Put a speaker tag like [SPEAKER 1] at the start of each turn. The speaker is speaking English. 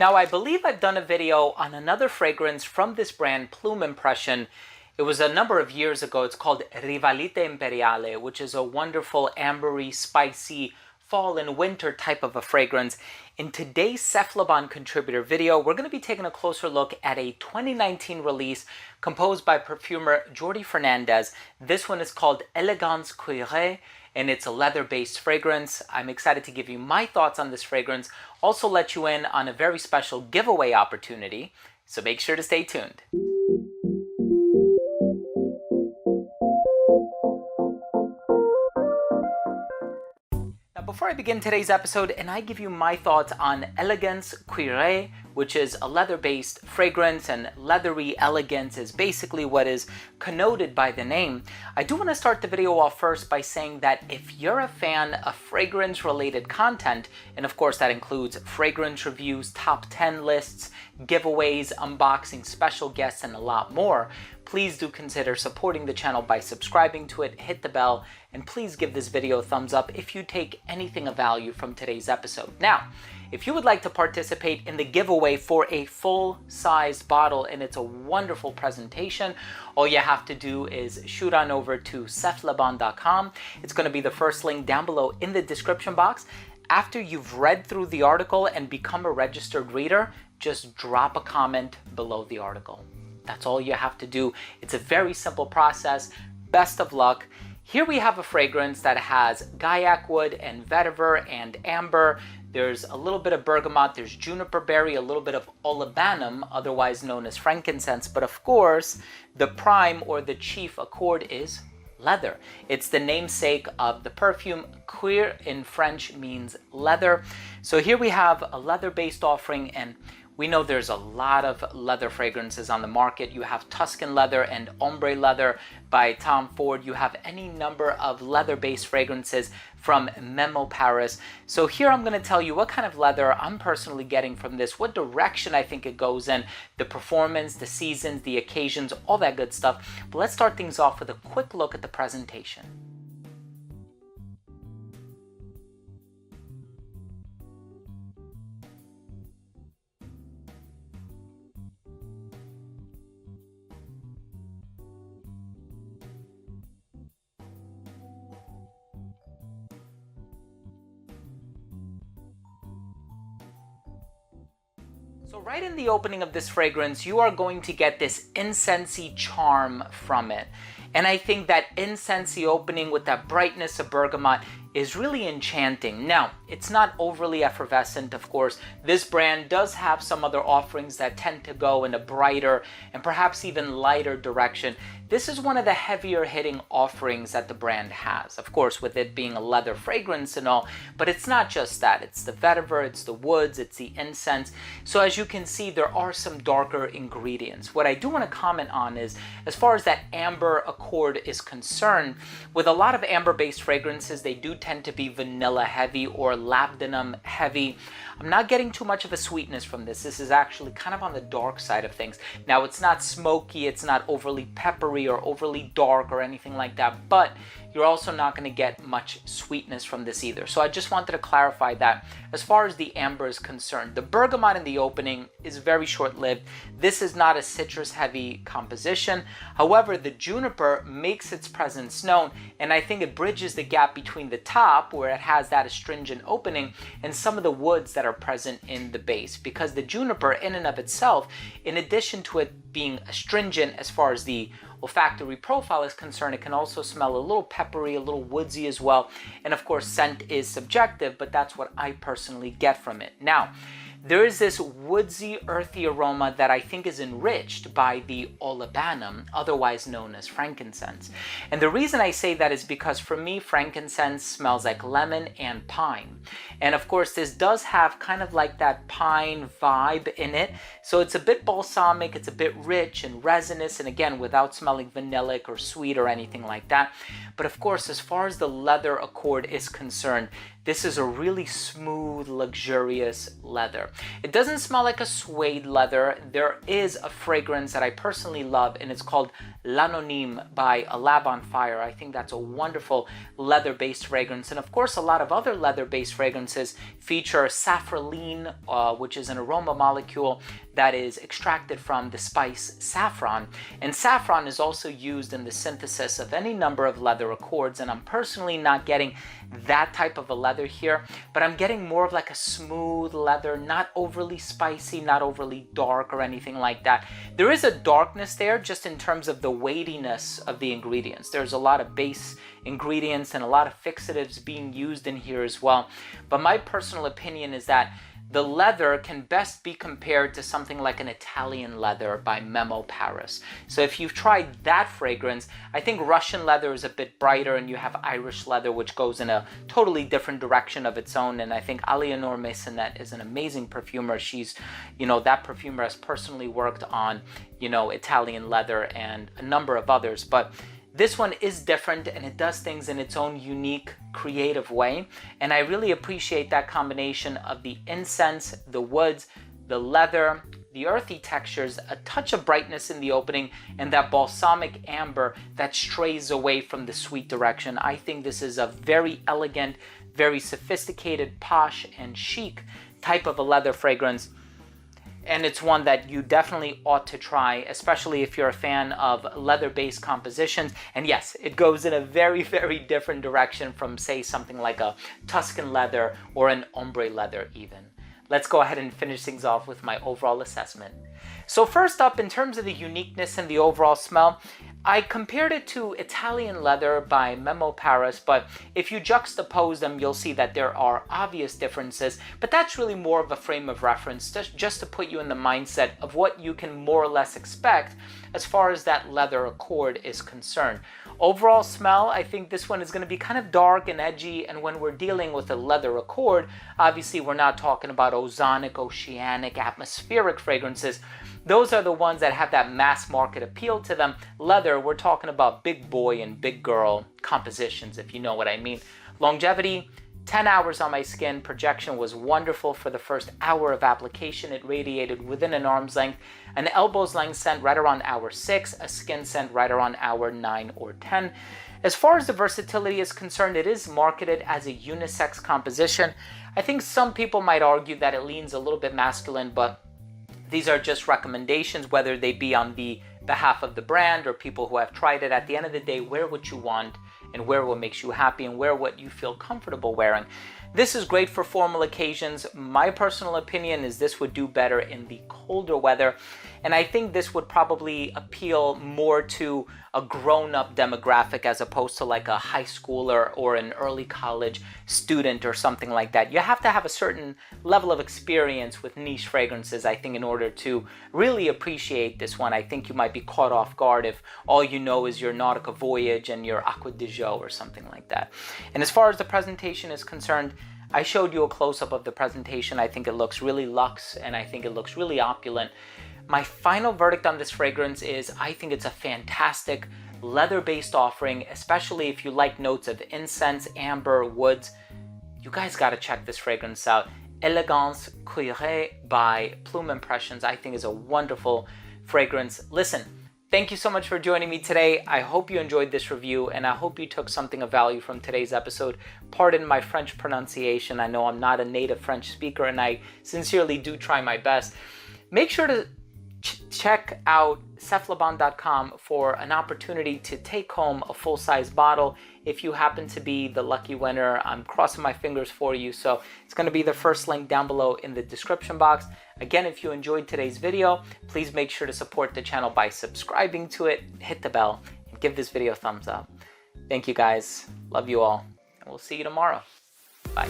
[SPEAKER 1] Now, I believe I've done a video on another fragrance from this brand, Plume Impression. It was a number of years ago. It's called Rivalite Imperiale, which is a wonderful ambery, spicy, fall and winter type of a fragrance. In today's Cephalabon contributor video, we're going to be taking a closer look at a 2019 release composed by perfumer Jordi Fernandez. This one is called Elegance Cuiree, and it's a leather-based fragrance. I'm excited to give you my thoughts on this fragrance, also let you in on a very special giveaway opportunity, so make sure to stay tuned. Before I begin today's episode and I give you my thoughts on Elegance Cuiree, which is a leather-based fragrance, and leathery elegance is basically what is connoted by the name, I do want to start the video off first by saying that if you're a fan of fragrance-related content, and of course that includes fragrance reviews, top 10 lists, giveaways, unboxing, special guests, and a lot more, please do consider supporting the channel by subscribing to it, hit the bell, and please give this video a thumbs up if you take anything of value from today's episode. Now, if you would like to participate in the giveaway for a full-sized bottle, and it's a wonderful presentation, all you have to do is shoot on over to cephalabon.com. It's going to be the first link down below in the description box. After you've read through the article and become a registered reader, just drop a comment below the article. That's all you have to do. It's a very simple process. Best of luck. Here we have a fragrance that has guaiac wood and vetiver and amber. There's a little bit of bergamot, there's juniper berry, a little bit of olibanum, otherwise known as frankincense. But of course, the prime or the chief accord is leather. It's the namesake of the perfume. Cuir in French means leather. So here we have a leather-based offering, and we know there's a lot of leather fragrances on the market. You have Tuscan leather and ombre leather by Tom Ford. You have any number of leather-based fragrances from Memo Paris. So here I'm going to tell you what kind of leather I'm personally getting from this, what direction I think it goes in, the performance, the seasons, the occasions, all that good stuff. But let's start things off with a quick look at the presentation. So right in the opening of this fragrance, you are going to get this incensey charm from it. And I think that incensey opening with that brightness of bergamot is really enchanting. Now, it's not overly effervescent, of course. This brand does have some other offerings that tend to go in a brighter and perhaps even lighter direction. This is one of the heavier hitting offerings that the brand has, of course, with it being a leather fragrance and all, but it's not just that. It's the vetiver, it's the woods, it's the incense. So as you can see, there are some darker ingredients. What I do want to comment on is, as far as that amber accord is concerned, with a lot of amber-based fragrances, they do tend to be vanilla heavy or labdanum heavy. I'm not getting too much of a sweetness from this. This is actually kind of on the dark side of things. Now, it's not smoky, it's not overly peppery or overly dark or anything like that, but you're also not going to get much sweetness from this either. So I just wanted to clarify that as far as the amber is concerned. The bergamot in the opening is very short-lived. This is not a citrus-heavy composition. However, the juniper makes its presence known, and I think it bridges the gap between the top, where it has that astringent opening, and some of the woods that are present in the base. Because the juniper in and of itself, in addition to it being astringent as far as the olfactory profile is concerned, it can also smell a little peppery, a little woodsy as well. And of course, scent is subjective, but that's what I personally get from it. Now, there is this woodsy, earthy aroma that I think is enriched by the olibanum, otherwise known as frankincense. And the reason I say that is because for me, frankincense smells like lemon and pine. And of course, this does have kind of like that pine vibe in it. So it's a bit balsamic, it's a bit rich and resinous, and again, without smelling vanillic or sweet or anything like that. But of course, as far as the leather accord is concerned, this is a really smooth, luxurious leather. It doesn't smell like a suede leather. There is a fragrance that I personally love, and it's called L'Anonyme by A Lab on Fire. I think that's a wonderful leather-based fragrance. And of course, a lot of other leather-based fragrances feature safraline, which is an aroma molecule that is extracted from the spice saffron. And saffron is also used in the synthesis of any number of leather accords. And I'm personally not getting that type of a leather here, but I'm getting more of like a smooth leather, not overly spicy, not overly dark or anything like that. There is a darkness there just in terms of the weightiness of the ingredients. There's a lot of base ingredients and a lot of fixatives being used in here as well. But my personal opinion is that the leather can best be compared to something like an Italian leather by Memo Paris. So if you've tried that fragrance, I think Russian leather is a bit brighter, and you have Irish leather, which goes in a totally different direction of its own. And I think Aliénor Maisonnet is an amazing perfumer. She's, that perfumer has personally worked on, Italian leather and a number of others. But this one is different, and it does things in its own unique, creative way. And I really appreciate that combination of the incense, the woods, the leather, the earthy textures, a touch of brightness in the opening, and that balsamic amber that strays away from the sweet direction. I think this is a very elegant, very sophisticated, posh, and chic type of a leather fragrance. And it's one that you definitely ought to try, especially if you're a fan of leather-based compositions. And yes, it goes in a very, very different direction from, say, something like a Tuscan leather or an ombre leather even. Let's go ahead and finish things off with my overall assessment. So first up, in terms of the uniqueness and the overall smell, I compared it to Italian leather by Memo Paris, but if you juxtapose them, you'll see that there are obvious differences, but that's really more of a frame of reference, just to put you in the mindset of what you can more or less expect as far as that leather accord is concerned. Overall smell, I think this one is going to be kind of dark and edgy, and when we're dealing with a leather accord, obviously we're not talking about ozonic, oceanic, atmospheric fragrances. Those are the ones that have that mass market appeal to them. Leather, we're talking about big boy and big girl compositions, if you know what I mean. Longevity, 10 hours on my skin. Projection was wonderful for the first hour of application. It radiated within an arm's length. An elbow's length scent right around hour 6. A skin scent right around hour 9 or 10. As far as the versatility is concerned, it is marketed as a unisex composition. I think some people might argue that it leans a little bit masculine, but these are just recommendations, whether they be on the behalf of the brand or people who have tried it. At the end of the day, wear what you want and wear what makes you happy and wear what you feel comfortable wearing. This is great for formal occasions. My personal opinion is this would do better in the colder weather. And I think this would probably appeal more to a grown-up demographic as opposed to like a high schooler or an early college student or something like that. You have to have a certain level of experience with niche fragrances, I think, in order to really appreciate this one. I think you might be caught off guard if all you know is your Nautica Voyage and your Acqua di Gio or something like that. And as far as the presentation is concerned, I showed you a close-up of the presentation. I think it looks really luxe and I think it looks really opulent. My final verdict on this fragrance is I think it's a fantastic leather-based offering, especially if you like notes of incense, amber, woods. You guys got to check this fragrance out. Elegance Cuiree by Plume Impressions, I think is a wonderful fragrance. Listen, thank you so much for joining me today. I hope you enjoyed this review and I hope you took something of value from today's episode. Pardon my French pronunciation. I know I'm not a native French speaker and I sincerely do try my best. Make sure to check out cephalabon.com for an opportunity to take home a full-size bottle. If you happen to be the lucky winner, I'm crossing my fingers for you. So it's going to be the first link down below in the description box. Again, if you enjoyed today's video, please make sure to support the channel by subscribing to it, hit the bell, and give this video a thumbs up. Thank you guys. Love you all. And we'll see you tomorrow. Bye.